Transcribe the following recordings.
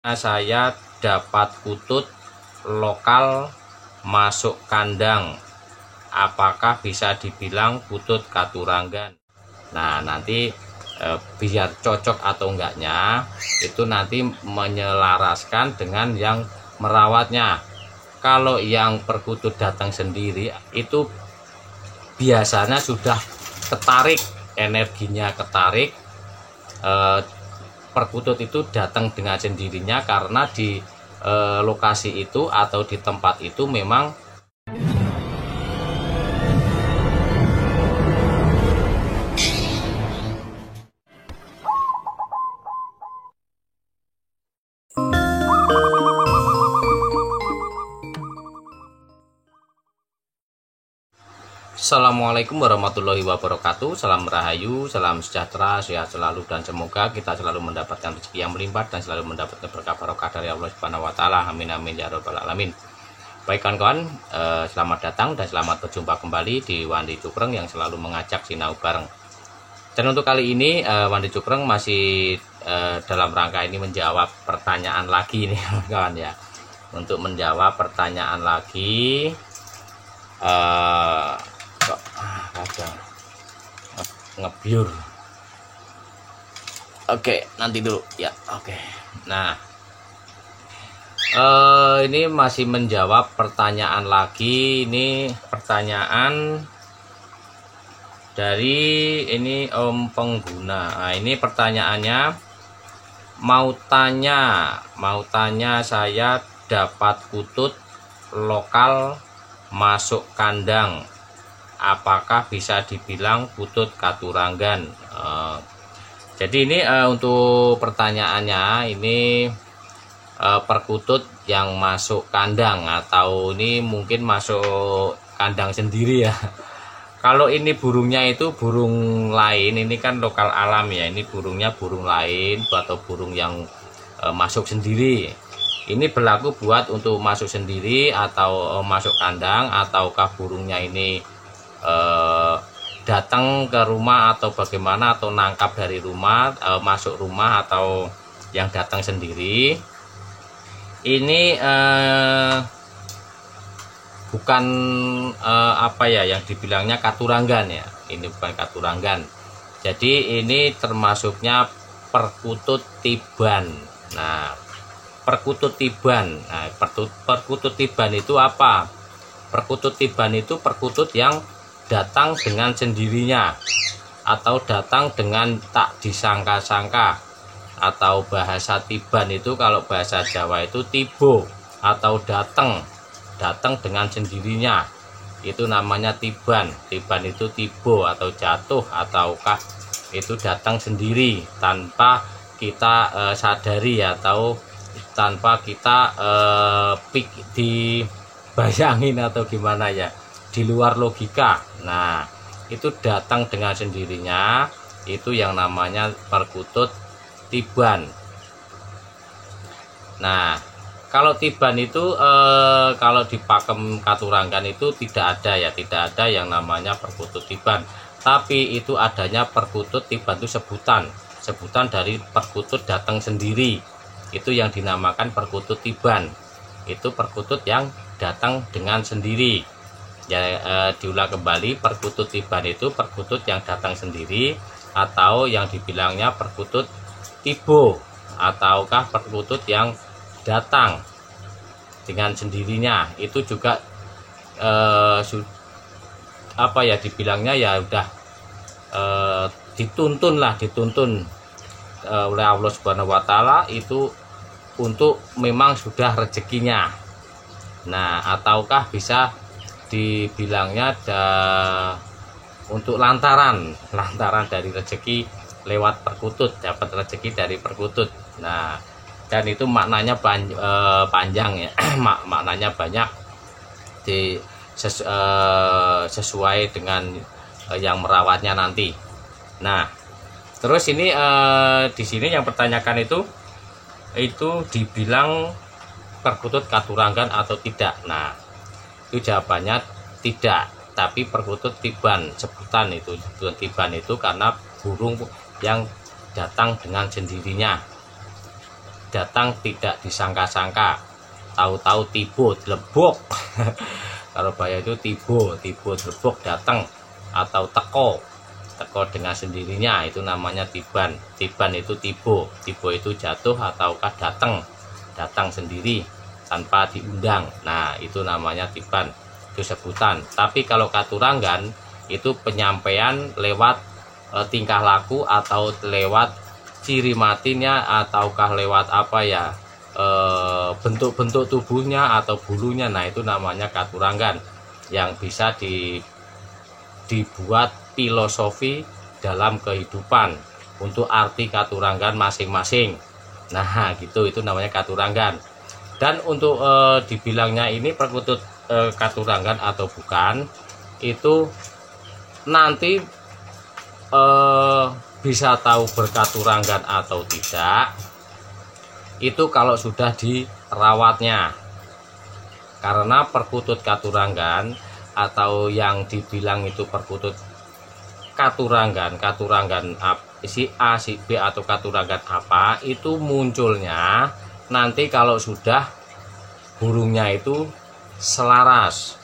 Saya dapat kutut lokal masuk kandang, apakah bisa dibilang kutut katuranggan? Nah, nanti biar cocok atau enggaknya itu nanti menyelaraskan dengan yang merawatnya. Kalau yang perkutut datang sendiri itu biasanya sudah ketarik, energinya ketarik, perkutut itu datang dengan sendirinya karena di lokasi itu atau di tempat itu memang Assalamualaikum warahmatullahi wabarakatuh. Salam rahayu, salam sejahtera, sehat selalu, dan semoga kita selalu mendapatkan rezeki yang melimpah dan selalu mendapatkan berkah barokah dari Allah Subhanahu wa taala. Amin amin ya rabbal alamin. Baik kawan-kawan, selamat datang dan selamat berjumpa kembali di Wandi Cukreng yang selalu mengajak sinau bareng. Dan untuk kali ini Wandi Cukreng masih dalam rangka ini menjawab pertanyaan lagi nih kawan ya. Untuk menjawab pertanyaan lagi kadang ngebiur. Oke, nanti dulu ya. Oke. Nah, ini masih menjawab pertanyaan lagi. Ini pertanyaan dari ini Om Pengguna. Nah, ini pertanyaannya mau tanya saya dapat kutut lokal masuk kandang, apakah bisa dibilang kutut katuranggan? Jadi ini untuk pertanyaannya ini perkutut yang masuk kandang atau ini mungkin masuk kandang sendiri ya. Kalau ini burungnya itu burung lain, ini kan lokal alam ya, ini burungnya burung lain atau burung yang masuk sendiri. Ini berlaku buat untuk masuk sendiri atau masuk kandang, ataukah burungnya ini datang ke rumah atau bagaimana, atau nangkap dari rumah, masuk rumah, atau yang datang sendiri. Ini bukan apa ya yang dibilangnya katuranggan ya, ini bukan katuranggan. Jadi ini termasuknya perkutut tiban. Nah, perkutut tiban. Nah, perkutut tiban itu apa? Perkutut tiban itu perkutut yang datang dengan sendirinya atau datang dengan tak disangka-sangka, atau bahasa tiban itu kalau bahasa Jawa itu tibo atau datang dengan sendirinya, itu namanya tiban. Tiban itu tibo atau jatuh, ataukah itu datang sendiri tanpa kita sadari atau tanpa kita dibayangin atau gimana ya, di luar logika. Nah, itu datang dengan sendirinya, itu yang namanya perkutut tiban. Nah, kalau tiban itu kalau di pakem katuranggan itu tidak ada ya, tidak ada yang namanya perkutut tiban. Tapi itu adanya perkutut tiban itu sebutan dari perkutut datang sendiri. Itu yang dinamakan perkutut tiban. Itu perkutut yang datang dengan sendiri. Ya, diulang kembali, perkutut tiban itu perkutut yang datang sendiri, atau yang dibilangnya perkutut tibo, ataukah perkutut yang datang dengan sendirinya. Itu juga apa ya dibilangnya ya, udah dituntun oleh Allah Subhanahu wa taala itu untuk memang sudah rezekinya. Nah, ataukah bisa dibilangnya untuk lantaran dari rezeki lewat perkutut, dapat rezeki dari perkutut. Nah, dan itu maknanya panjang ya. Maknanya banyak sesuai dengan yang merawatnya nanti. Nah, terus ini di sini yang pertanyakan itu dibilang perkutut katuranggan atau tidak. Nah, itu jawabannya tidak, tapi perkutut tiban. Sebutan tiban itu karena burung yang datang dengan sendirinya. datang tidak disangka-sangka, tahu-tahu tiba lebok. Kalau bahaya itu tiba lebok datang, atau teko dengan sendirinya, itu namanya tiban. Tiban itu tiba itu jatuh ataukah datang sendiri tanpa diundang. Nah, itu namanya tiban, itu sebutan. Tapi kalau katuranggan itu penyampaian lewat tingkah laku atau lewat ciri matinya, ataukah lewat apa ya, bentuk-bentuk tubuhnya atau bulunya. Nah, itu namanya katuranggan yang bisa dibuat filosofi dalam kehidupan untuk arti katuranggan masing-masing. Nah, gitu, itu namanya katuranggan. Dan untuk dibilangnya ini perkutut katuranggan atau bukan, itu nanti bisa tahu berkaturanggan atau tidak itu kalau sudah dirawatnya. Karena perkutut katuranggan atau yang dibilang itu perkutut katuranggan si A, si B atau katuranggan apa, itu munculnya nanti kalau sudah burungnya itu selaras.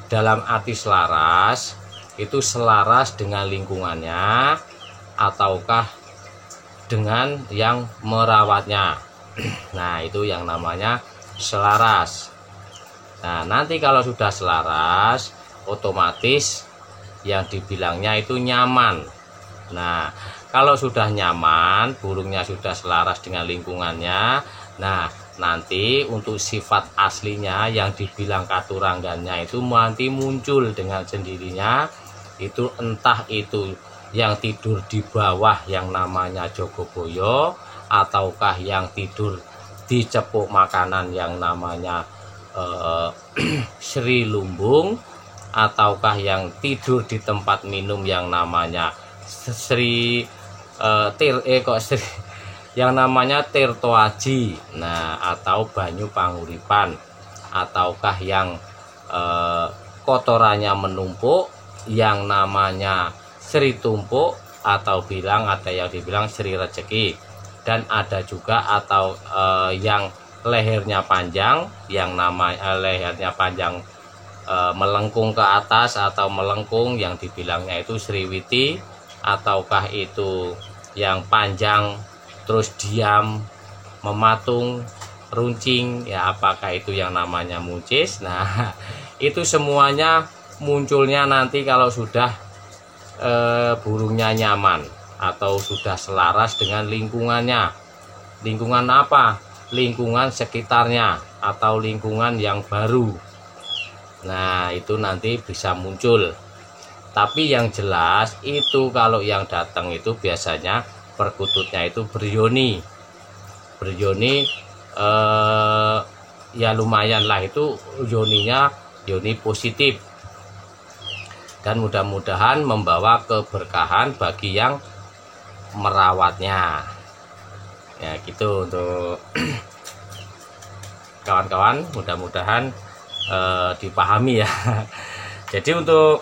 Dalam arti selaras itu selaras dengan lingkungannya ataukah dengan yang merawatnya. Nah, itu yang namanya selaras. Nah, nanti kalau sudah selaras, otomatis yang dibilangnya itu nyaman. Nah, kalau sudah nyaman, burungnya sudah selaras dengan lingkungannya. Nah, nanti untuk sifat aslinya yang dibilang katuranggannya itu nanti muncul dengan sendirinya. Itu entah itu yang tidur di bawah yang namanya Jogoboyo, ataukah yang tidur di cepuk makanan yang namanya Sri Lumbung, ataukah yang tidur di tempat minum yang namanya yang namanya Tirto Aji. Nah, atau Banyu Panguripan, ataukah yang kotorannya menumpuk yang namanya Sri Tumpuk, atau ada yang dibilang Sri Rezeki. Dan ada juga atau yang lehernya panjang, yang namanya lehernya panjang melengkung ke atas atau melengkung, yang dibilangnya itu Sriwiti, ataukah itu yang panjang terus diam mematung runcing, ya apakah itu yang namanya muncis. Nah, itu semuanya munculnya nanti kalau sudah burungnya nyaman atau sudah selaras dengan lingkungannya. Lingkungan apa? Lingkungan sekitarnya atau lingkungan yang baru. Nah, itu nanti bisa muncul. Tapi yang jelas itu kalau yang datang itu biasanya perkututnya itu beryoni. Ya lumayan lah, itu yoninya yoni positif. Dan mudah-mudahan membawa keberkahan bagi yang merawatnya. Ya gitu untuk kawan-kawan, mudah-mudahan dipahami ya. Jadi untuk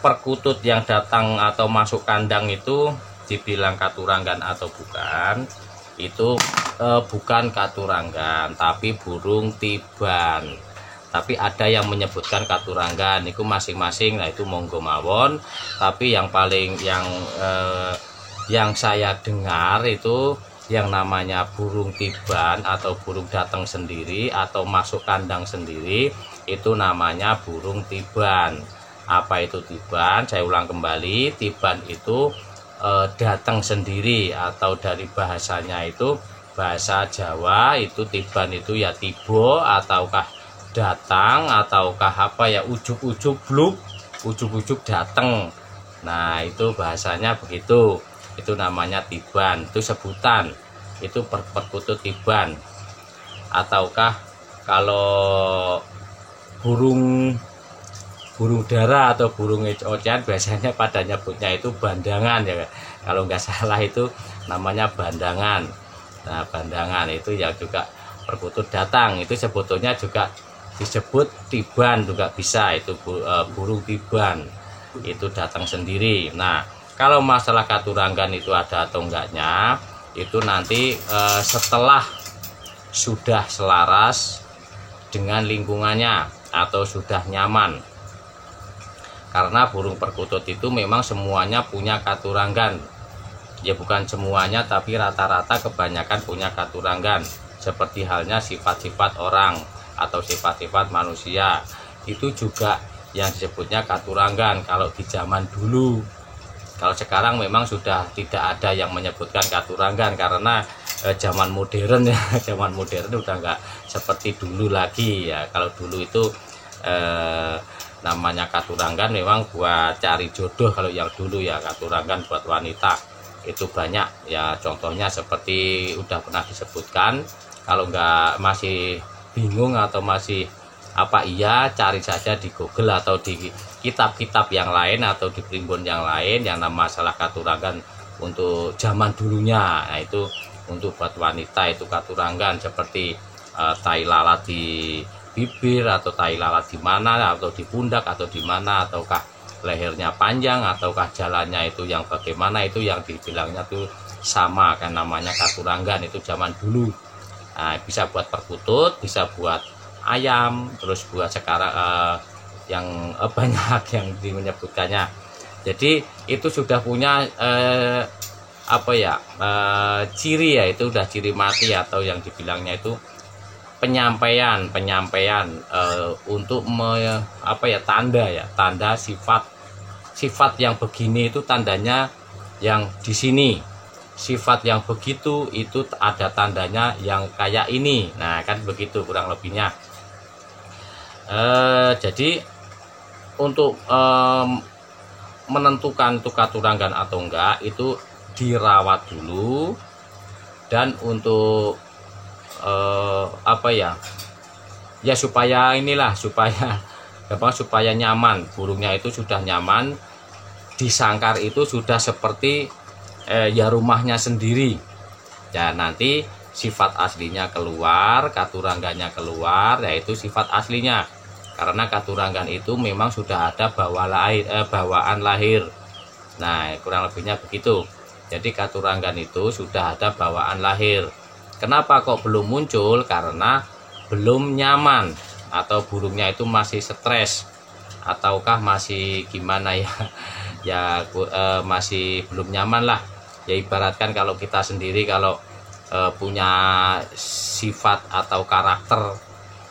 perkutut yang datang atau masuk kandang itu dibilang katuranggan atau bukan, itu bukan katuranggan tapi burung tiban. Tapi ada yang menyebutkan katuranggan, itu masing-masing. Nah, itu monggo mawon. Tapi yang paling yang saya dengar itu yang namanya burung tiban atau burung datang sendiri atau masuk kandang sendiri, itu namanya burung tiban. Apa itu tiban? Saya ulang kembali, tiban itu datang sendiri, atau dari bahasanya itu bahasa Jawa itu tiban itu ya tibo, ataukah datang, ataukah apa ya, ujuk-ujuk bluk, ujuk-ujuk datang. Nah, itu bahasanya begitu. Itu namanya tiban, itu sebutan, itu perkutut tiban. Ataukah kalau burung dara atau burung ocean biasanya pada nyebutnya itu bandangan ya, kalau nggak salah itu namanya bandangan. Nah, bandangan itu ya juga perkutut datang, itu sebetulnya juga disebut tiban juga bisa, itu burung tiban itu datang sendiri. Nah, Kalau masalah katuranggan itu ada atau enggaknya, itu nanti setelah sudah selaras dengan lingkungannya atau sudah nyaman. Karena burung perkutut itu memang semuanya punya katuranggan. Ya bukan semuanya, tapi rata-rata kebanyakan punya katuranggan. Seperti halnya sifat-sifat orang atau sifat-sifat manusia. Itu juga yang disebutnya katuranggan kalau di zaman dulu. Kalau sekarang memang sudah tidak ada yang menyebutkan katuranggan karena zaman modern ya, zaman modern udah nggak seperti dulu lagi ya. Kalau dulu itu namanya katuranggan memang buat cari jodoh. Kalau yang dulu ya katuranggan buat wanita itu banyak ya, contohnya seperti udah pernah disebutkan. Kalau nggak masih bingung atau masih apa, iya cari saja di Google atau di kitab-kitab yang lain atau di primbon yang lain yang nama masalah katuranggan untuk zaman dulunya. Nah itu untuk buat wanita itu katuranggan seperti tai lalat di bibir atau tai lalat di mana atau di pundak atau di mana, ataukah lehernya panjang ataukah jalannya itu yang bagaimana, itu yang dibilangnya tuh sama kan, namanya katuranggan itu zaman dulu. Nah, bisa buat perkutut, bisa buat ayam, terus buat sekarang yang banyak yang menyebutkannya. Jadi itu sudah punya apa ya, ciri ya, itu udah ciri mati atau yang dibilangnya itu penyampaian untuk apa ya, tanda sifat yang begini itu tandanya yang di sini, sifat yang begitu itu ada tandanya yang kayak ini. Nah kan begitu kurang lebihnya. Jadi untuk menentukan itu katuranggan atau enggak itu dirawat dulu, dan untuk apa ya supaya inilah, supaya nyaman, burungnya itu sudah nyaman, disangkar itu sudah seperti ya rumahnya sendiri ya. Nanti sifat aslinya keluar, katuranggannya keluar, yaitu sifat aslinya. Karena katuranggan itu memang sudah ada bawaan lahir. Nah kurang lebihnya begitu. Jadi katuranggan itu sudah ada bawaan lahir. Kenapa kok belum muncul? Karena belum nyaman, atau burungnya itu masih stres, ataukah masih gimana ya masih belum nyaman lah ya. Ibaratkan kalau kita sendiri kalau punya sifat atau karakter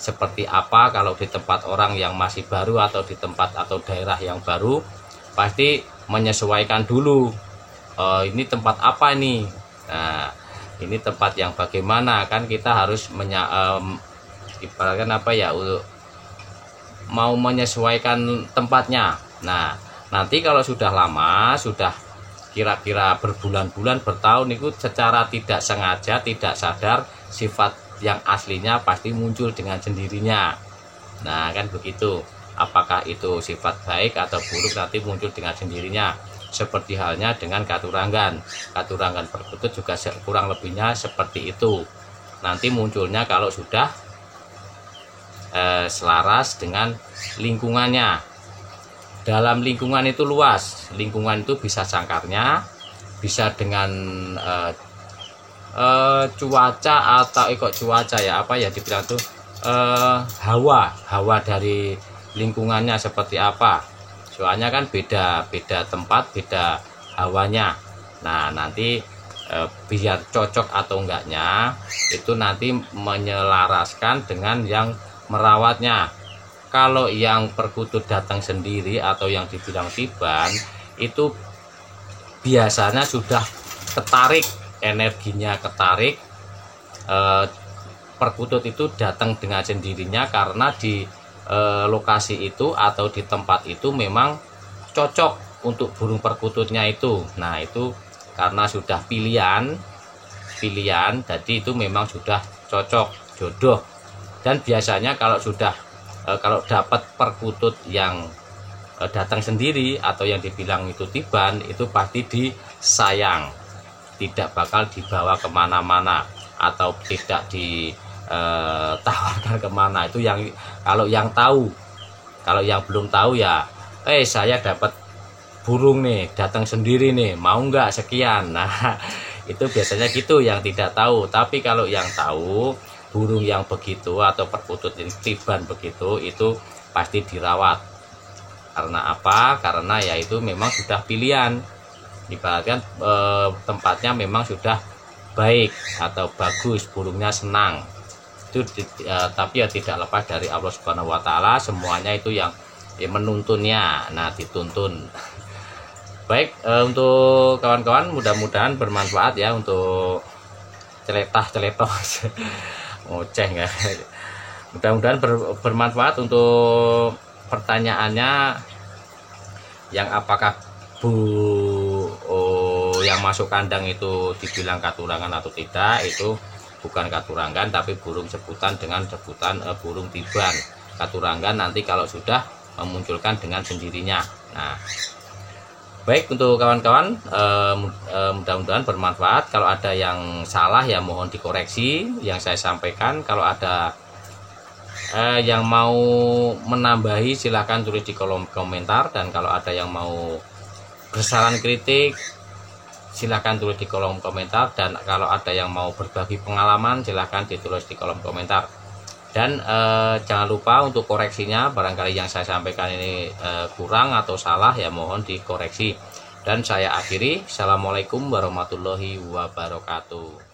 seperti apa, kalau di tempat orang yang masih baru atau di tempat atau daerah yang baru, pasti menyesuaikan dulu. Ini tempat apa nih? Nah ini tempat yang bagaimana, kan kita harus ibaratkan apa ya, untuk mau menyesuaikan tempatnya. Nah nanti kalau sudah lama, sudah kira-kira berbulan-bulan, bertahun, itu secara tidak sengaja, tidak sadar, sifat yang aslinya pasti muncul dengan sendirinya. Nah kan begitu. Apakah itu sifat baik atau buruk, nanti muncul dengan sendirinya. Seperti halnya dengan katuranggan perkutut juga kurang lebihnya seperti itu. Nanti munculnya kalau sudah selaras dengan lingkungannya. Dalam lingkungan itu luas, lingkungan itu bisa sangkarnya, bisa dengan cuaca atau cuaca ya, apa ya dibilang tuh, hawa dari lingkungannya seperti apa. Soalnya kan beda tempat, beda hawanya. Nah nanti biar cocok atau enggaknya itu nanti menyelaraskan dengan yang merawatnya. Kalau yang perkutut datang sendiri atau yang dibilang tiban, itu biasanya sudah ketarik, energinya ketarik, perkutut itu datang dengan sendirinya karena di lokasi itu atau di tempat itu memang cocok untuk burung perkututnya itu. Nah itu karena sudah pilihan, jadi itu memang sudah cocok, jodoh. Dan biasanya kalau dapat perkutut yang datang sendiri atau yang dibilang itu tiban, itu pasti disayang, tidak bakal dibawa kemana-mana atau tidak ditawarkan kemana. Itu yang kalau yang tahu. Kalau yang belum tahu ya saya dapat burung nih datang sendiri nih, mau nggak sekian. Nah itu biasanya gitu yang tidak tahu. Tapi kalau yang tahu, burung yang begitu atau perkutut tiban begitu itu pasti dirawat. Karena apa? Karena ya itu memang sudah pilihan, ibaratkan tempatnya memang sudah baik atau bagus, burungnya senang itu. Tapi ya tidak lepas dari Allah Subhanahu wa Ta'ala, semuanya itu yang menuntunnya. Nah dituntun. Baik, untuk kawan-kawan mudah-mudahan bermanfaat ya untuk celetah-celetos ngoceh nggak. Mudah-mudahan bermanfaat untuk pertanyaannya, yang apakah yang masuk kandang itu dibilang katurangan atau tidak. Itu bukan katurangan tapi burung sebutan dengan sebutan burung tiban. Katurangan nanti kalau sudah memunculkan dengan sendirinya. Nah baik, untuk kawan-kawan mudah-mudahan bermanfaat. Kalau ada yang salah ya mohon dikoreksi yang saya sampaikan. Kalau ada yang mau menambahi silahkan tulis di kolom komentar. Dan kalau ada yang mau bersaran kritik silahkan tulis di kolom komentar. Dan kalau ada yang mau berbagi pengalaman silahkan ditulis di kolom komentar. Dan jangan lupa untuk koreksinya, barangkali yang saya sampaikan ini kurang atau salah ya mohon dikoreksi. Dan saya akhiri, assalamualaikum warahmatullahi wabarakatuh.